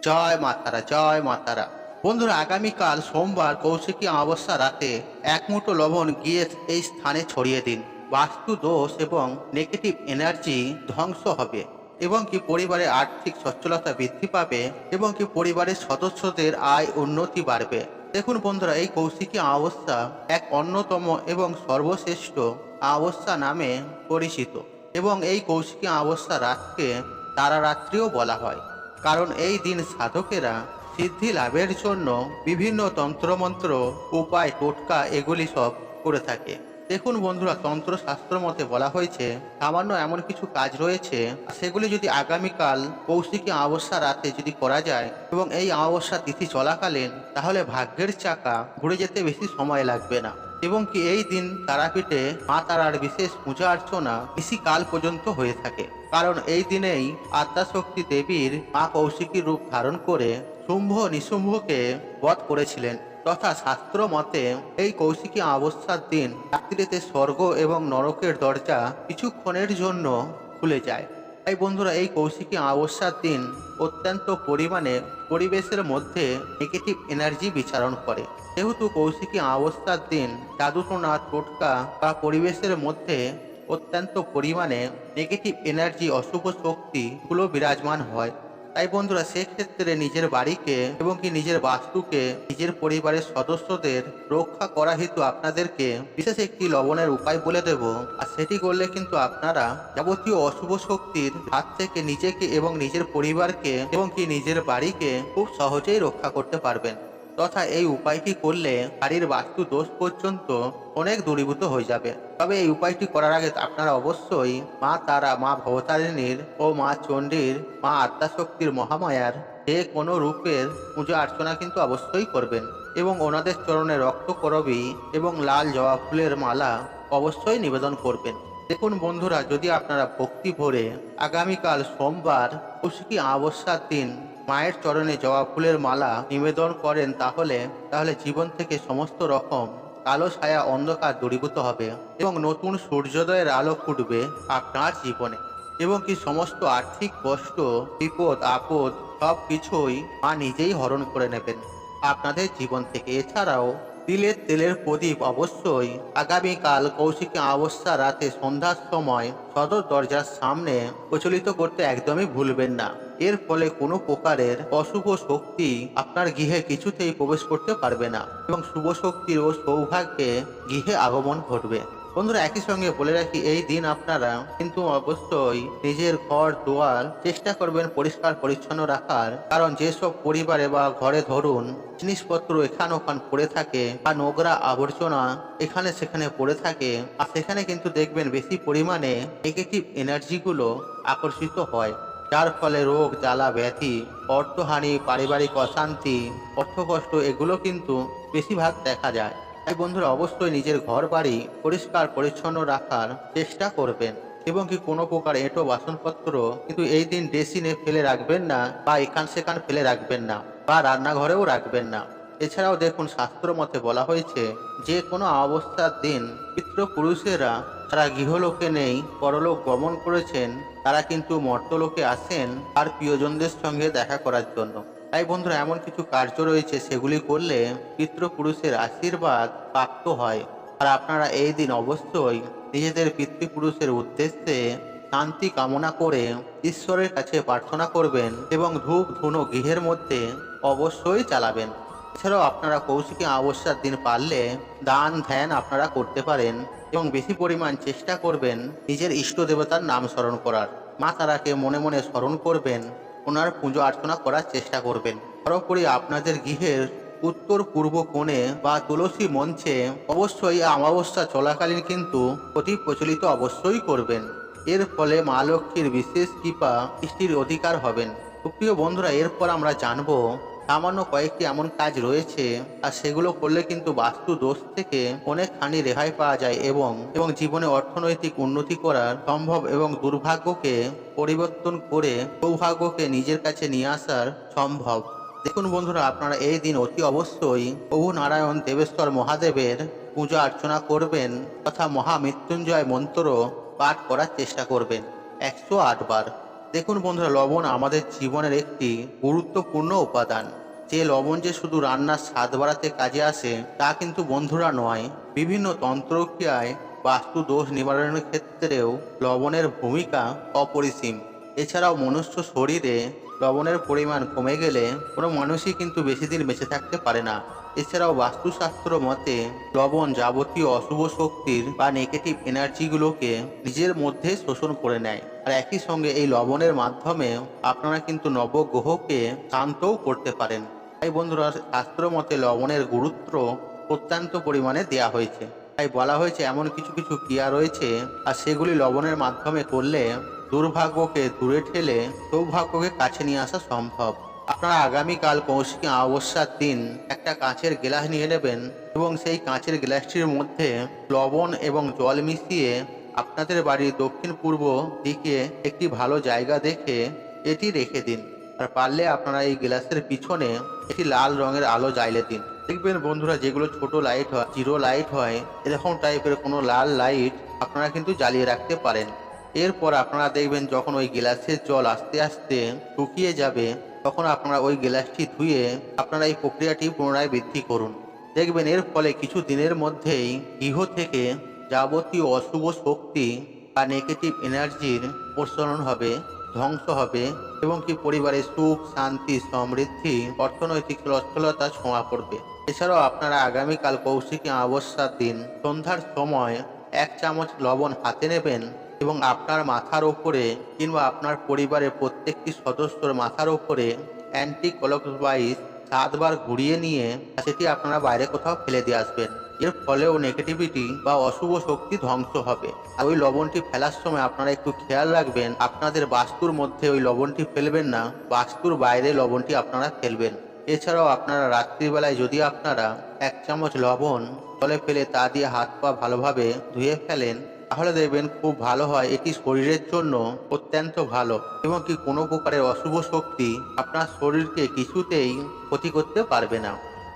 জয় মাতারা, জয় মাতারা। বন্ধুরা, আগামীকাল সোমবার কৌশিকী অমাবস্যা রাতে এক মুঠো লবণ গিয়ে এই স্থানে ছড়িয়ে দিন। বাস্তু দোষ এবং নেগেটিভ এনার্জি ধ্বংস হবে এবং কি পরিবারের আর্থিক সচ্ছলতা বৃদ্ধি পাবে এবং কি পরিবারের সদস্যদের আয় উন্নতি বাড়বে। দেখুন বন্ধুরা, এই কৌশিকী অমাবস্যা এক অন্যতম এবং সর্বশ্রেষ্ঠ অমাবস্যা নামে পরিচিত এবং এই কৌশিকী অমাবস্যা রাতকে তারারাত্রিও বলা হয়। কারণ এই দিন সাধকেরা সিদ্ধি লাভের জন্য বিভিন্ন তন্ত্রমন্ত্র, উপায়, টোটকা এগুলি সব করে থাকে। দেখুন বন্ধুরা, তন্ত্রশাস্ত্র মতে বলা হয়েছে সামান্য এমন কিছু কাজ রয়েছে, সেগুলি যদি আগামীকাল কৌশিকী অমাবস্যা রাতে যদি করা যায় এবং এই অমাবস্যা তিথি চলাকালীন, তাহলে ভাগ্যের চাকা ঘুরে যেতে বেশি সময় লাগবে না এবং কি এই দিন তারাপীঠে মা তারার বিশেষ পূজা অর্চনা কাল পর্যন্ত হয়ে থাকে। কারণ এই দিনেই আদ্যাশক্তি দেবীর মা কৌশিকী রূপ ধারণ করে শুম্ভ নিশুম্ভকে বধ করেছিলেন। তথা শাস্ত্র মতে এই কৌশিকী অমাবস্যার দিন রাত্রিতে স্বর্গ এবং নরকের দরজা কিছুক্ষণের জন্য খুলে যায়। তাই বন্ধুরা, এই কৌশিকী অমাবস্যার দিন অত্যন্ত পরিমাণে পরিবেশের মধ্যে নেগেটিভ এনার্জি বিচরণ করে। যেহেতু কৌশিকী অমাবস্যার দিন জাদুটোনা, টোটকা বা পরিবেশের মধ্যে অত্যন্ত পরিমাণে নেগেটিভ এনার্জি, অশুভ শক্তিগুলো বিরাজমান হয়। তাই বন্ধুরা, সেক্ষেত্রে নিজের বাড়িকে এবং কি নিজের বাস্তুকে, নিজের পরিবারের সদস্যদের রক্ষা করা হেতু আপনাদেরকে বিশেষ একটি লবণের উপায় বলে দেব। আর সেটি করলে কিন্তু আপনারা যাবতীয় অশুভ শক্তির হাত থেকে নিজেকে এবং নিজের পরিবারকে এবং কি নিজের বাড়িকে খুব সহজেই রক্ষা করতে পারবেন। তথা এই উপায়টি করলে বাড়ির বাস্তু দোষ পর্যন্ত অনেক দূরীভূত হয়ে যাবে। তবে এই উপায়টি করার আগে আপনারা অবশ্যই মা তারা, মা ভবতারিণীর ও মা চণ্ডীর, মা আদ্যাশক্তির, মহামায়ার যে কোনো রূপের পূজা অর্চনা কিন্তু অবশ্যই করবেন এবং ওনাদের চরণে রক্তকরবী এবং লাল জবা ফুলের মালা অবশ্যই নিবেদন করবেন। দেখুন বন্ধুরা, যদি আপনারা ভক্তি ভরে আগামীকাল সোমবার কৌশিকী অমাবস্যার দিন মায়ের চরণে জবা ফুলের মালা নিবেদন করেন, তাহলে জীবন থেকে সমস্ত রকম কালো ছায়া, অন্ধকার দূরীভূত হবে এবং নতুন সূর্যোদয়ের আলো ফুটবে আপনার জীবনে এবং কি সমস্ত আর্থিক কষ্ট, বিপদ আপদ সব কিছুই মা নিজেই হরণ করে নেবেন আপনাদের জীবন থেকে। এছাড়াও তিলের তেলের প্রদীপ অবশ্যই আগামীকাল কৌশিকী অমাবস্যা রাতে সন্ধ্যার সময় সদর দরজার সামনে প্রচলিত করতে একদমই ভুলবেন না। এর ফলে কোনো প্রকারের অশুভ শক্তি আপনার গৃহে কিছুতেই প্রবেশ করতে পারবে না এবং শুভ শক্তির ও সৌভাগ্যে গৃহে আগমন ঘটবে। বন্ধুরা, একই সঙ্গে বলে রাখি, এই দিন আপনারা কিন্তু অবশ্যই নিজের ঘর দুয়ার চেষ্টা করবেন পরিষ্কার পরিচ্ছন্ন রাখার। কারণ যেসব পরিবারে বা ঘরে ধরুন জিনিসপত্র এখান ওখান পড়ে থাকে বা নোংরা আবর্জনা এখানে সেখানে পড়ে থাকে, আর সেখানে কিন্তু দেখবেন বেশি পরিমাণে নেগেটিভ এনার্জিগুলো আকর্ষিত হয়, যার ফলে রোগ, জ্বালা, ব্যাধি, অর্থহানি, পারিবারিক অশান্তি, অর্থকষ্ট এগুলো কিন্তু বেশিরভাগ দেখা যায়। তাই বন্ধুরা, অবশ্যই নিজের ঘর বাড়ি পরিষ্কার পরিচ্ছন্ন রাখার চেষ্টা করবেন এবং কি কোনো প্রকার এঁটো বাসনপত্র কিন্তু এই দিন ড্রেসিনে ফেলে রাখবেন না বা এখান সেখান ফেলে রাখবেন না বা রান্নাঘরেও রাখবেন না। এছাড়াও দেখুন, শাস্ত্র মতে বলা হয়েছে যে কোনো অমাবস্যার দিন পিতৃপুরুষেরা যারা গৃহলোকে নেই, পরলোক গমন করেছেন, তারা কিন্তু মর্তলোকে আসেন আর প্রিয়জনদের সঙ্গে দেখা করার জন্য। তাই বন্ধুরা, এমন কিছু কার্য রয়েছে, সেগুলি করলে পিতৃপুরুষের আশীর্বাদ প্রাপ্ত হয়। আর আপনারা এই দিন অবশ্যই নিজেদের পিতৃপুরুষের উদ্দেশ্যে শান্তি কামনা করে ঈশ্বরের কাছে প্রার্থনা করবেন এবং ধূপ ধুনো গৃহের মধ্যে অবশ্যই চালাবেন। এছাড়াও আপনারা কৌশিকী অমাবস্যার দিন পারলে দান ধ্যান আপনারা করতে পারেন এবং বেশি পরিমাণ চেষ্টা করবেন নিজের ইষ্ট দেবতার নাম স্মরণ করার। মা তারাকে মনে মনে স্মরণ করবেন, ওনার পুজো অর্চনা করার চেষ্টা করবেন। সর্বোপরি আপনাদের গৃহের উত্তর পূর্ব কোণে বা তুলসী মঞ্চে অবশ্যই অমাবস্যা চলাকালীন কিন্তু প্রদীপ প্রচলিত অবশ্যই করবেন। এর ফলে মা লক্ষ্মীর বিশেষ কৃপা দৃষ্টির অধিকার হবেন। প্রিয় বন্ধুরা, এরপর আমরা জানবো সামান্য কয়েকটি এমন কাজ রয়েছে, আর সেগুলো করলে কিন্তু বাস্তু দোষ থেকে অনেকখানি রেহাই পাওয়া যায় এবং জীবনে অর্থনৈতিক উন্নতি করা সম্ভব এবং দুর্ভাগ্যকে পরিবর্তন করে সৌভাগ্যকে নিজের কাছে নিয়ে আসার সম্ভব। দেখুন বন্ধুরা, আপনারা এই দিন অতি অবশ্যই প্রভু নারায়ণ দেবেশ্বর মহাদেবের পূজা অর্চনা করবেন তথা মহামৃত্যুঞ্জয় মন্ত্র পাঠ করার চেষ্টা করবেন 108 বার। দেখুন বন্ধুরা, লবণ আমাদের জীবনের একটি গুরুত্বপূর্ণ উপাদান। যে লবণ যে শুধু রান্নার স্বাদ বাড়াতে কাজে আসে তা কিন্তু বন্ধুরা নয়। বিভিন্ন তন্ত্রক্রিয়ায় বাস্তু দোষ নিবারণের ক্ষেত্রেও লবণের ভূমিকা অপরিসীম। এছাড়াও মনুষ্য শরীরে লবণের পরিমাণ কমে গেলে কোনো মানুষই কিন্তু বেশি দিন বেঁচে থাকতে পারে না। এছাড়াও বাস্তুশাস্ত্র মতে লবণ যাবতীয় অশুভ শক্তির বা নেগেটিভ এনার্জিগুলোকে নিজের মধ্যে শোষণ করে নেয়। আর একই সঙ্গে এই লবণের মাধ্যমে আপনারা কিন্তু নবগ্রহকে শান্তও করতে পারেন। তাই বন্ধুরা, শাস্ত্র মতে লবণের গুরুত্ব অত্যন্ত পরিমাণে দেয়া হয়েছে। তাই বলা হয়েছে এমন কিছু কিছু ক্রিয়া রয়েছে আর সেগুলি লবণের মাধ্যমে করলে দুর্ভাগ্যকে দূরে ঠেলে সৌভাগ্যকে কাছে নিয়ে আসা সম্ভব। আপনারা আগামীকাল কৌশিকী অমাবস্যার দিন একটা কাঁচের গ্লাস নিয়ে নেবেন এবং সেই কাঁচের গ্লাসটির মধ্যে লবণ এবং জল মিশিয়ে আপনাদের বাড়ির দক্ষিণ পূর্ব দিকে একটি ভালো জায়গা দেখে এটি রেখে দিন। আর পারলে আপনারা এই গ্লাসের পিছনে একটি লাল রঙের আলো জ্বালিয়ে দিন। দেখবেন বন্ধুরা, যেগুলো ছোট লাইট হয়, জিরো লাইট হয়, এরকম টাইপের কোনো লাল লাইট আপনারা কিন্তু জ্বালিয়ে রাখতে পারেন। এরপর আপনারা দেখবেন যখন ওই গ্লাসের জল আস্তে আস্তে শুকিয়ে যাবে তখন আপনারা ওই গ্লাসটি ধুয়ে আপনারা এই প্রক্রিয়াটি পুনরায় বৃদ্ধি করুন। দেখবেন এর ফলে কিছু দিনের মধ্যেই গৃহ থেকে যাবতীয় অশুভ শক্তি বা নেগেটিভ এনার্জির প্রসরণ হবে, ধ্বংস হবে এবং কি পরিবারে সুখ, শান্তি, সমৃদ্ধি, অর্থনৈতিক সচ্ছলতা ছোঁয়া পড়বে। এছাড়াও আপনারা আগামীকাল কৌশিকী অমাবস্যার দিন সন্ধ্যার সময় 1 চামচ লবণ হাতে নেবেন এবং আপনার মাথার ওপরে কিংবা আপনার পরিবারের প্রত্যেকটি সদস্যর মাথার ওপরে অ্যান্টি ক্লকওয়াইজ 7 বার ঘুরিয়ে নিয়ে সেটি আপনারা বাইরে কোথাও ফেলে দিয়ে আসবেন। এর ফলেও নেগেটিভিটি বা অশুভ শক্তি ধ্বংস হবে। আর ওই লবণটি ফেলার সময় আপনারা একটু খেয়াল রাখবেন আপনাদের বাস্তুর মধ্যে ওই লবণটি ফেলবেন না, বাস্তুর বাইরে লবণটি আপনারা ফেলবেন। এছাড়াও আপনারা রাত্রিবেলায় যদি আপনারা 1 চামচ লবণ জলে ফেলে তা দিয়ে হাত পা ভালোভাবে ধুয়ে ফেলেন তাহলে দেখবেন খুব ভালো হয়। এটি শরীরের জন্য অত্যন্ত ভালো এবং কি কোনো প্রকারের অশুভ শক্তি আপনার শরীরকে কিছুতেই ক্ষতি করতে পারবে না,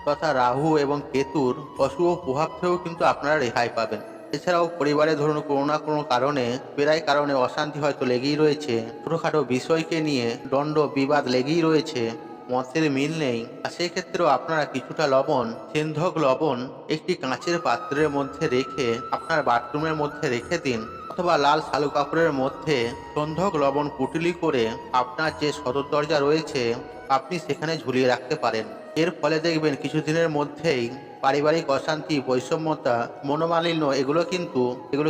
তথা রাহু এবং কেতুর অশুভ প্রভাব থেকেও কিন্তু আপনারা রেহাই পাবেন। এছাড়াও পরিবারে ধরুন কোনো না কোনো কারণে প্রায় কারণে অশান্তি হয়তো লেগেই রয়েছে, ছোটোখাটো বিষয়কে নিয়ে দ্বন্দ্ব বিবাদ লেগেই রয়েছে, মতের মিল নেই, আর সেক্ষেত্রেও আপনারা কিছুটা লবণ, সেন্ধক লবণ একটি কাঁচের পাত্রের মধ্যে রেখে আপনার বাথরুমের মধ্যে রেখে দিন অথবা লাল শালু কাপড়ের মধ্যে সন্ধক লবণ পুটলি করে আপনার যে সদর দরজা রয়েছে আপনি সেখানে ঝুলিয়ে রাখতে পারেন। এর ফলে দেখবেন কিছুদিনের মধ্যেই পারিবারিক অশান্তি, বৈষম্যতা, মনোমালিন্য এগুলো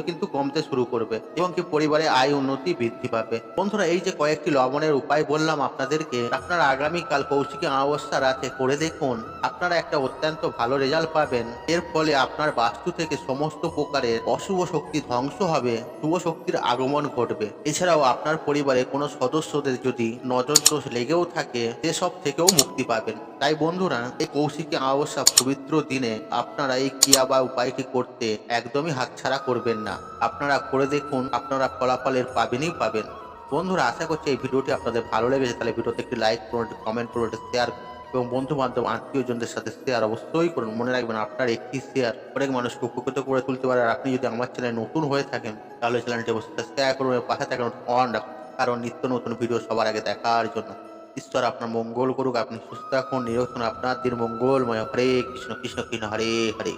কিন্তু কমতে শুরু করবে এবং কি পরিবারে আয় উন্নতি বৃদ্ধি পাবে। বন্ধুরা, এই যে কয়েকটি লবণের উপায় বললাম আপনাদেরকে, আপনারা আগামীকাল কৌশিকী অমাবস্যা রাতে করে দেখুন, আপনারা একটা অত্যন্ত ভালো রেজাল্ট পাবেন। এর ফলে আপনার বাস্তু থেকে সমস্ত প্রকারের অশুভ শক্তি ধ্বংস হবে, শুভ শক্তির আগমন ঘটবে। এছাড়াও আপনার পরিবারে কোনো সদস্যদের যদি নজর দোষ লেগেও থাকে সেসব থেকেও মুক্তি পাবেন। তাই বন্ধুরা, এই কৌশিকী অমাবস্যা পবিত্র দিনে আপনারা এই ক্রিয়া বা উপায়টি করতে একদমই হাতছাড়া করবেন না। আপনারা করে দেখুন, আপনারা ফলাফলের পাবেনই পাবেন। বন্ধুরা, আশা করছি এই ভিডিওটি আপনাদের ভালো লেগেছে। তাহলে ভিডিওতে একটি লাইক করুন, একটি কমেন্ট করুন, একটি শেয়ার এবং বন্ধু বান্ধব আত্মীয়জনদের সাথে শেয়ার অবশ্যই করুন। মনে রাখবেন আপনার একটি শেয়ার অনেক মানুষকে উপকৃত করে তুলতে পারে। আর আপনি যদি আমার চ্যানেলে নতুন হয়ে থাকেন তাহলে চ্যানেলটি অবশ্যই সাবস্ক্রাইব করুন এবং পাশে থাকুন অন রাখুন, কারণ নিত্য নতুন ভিডিও সবার আগে দেখার জন্য। ঈশ্বর আপনার মঙ্গল করুক, আপনি সুস্থ থাকুন, নিরোগ থাকুন, আপনার দিন মঙ্গলময়। হরে কৃষ্ণ কৃষ্ণ কৃষ্ণ হরে হরে।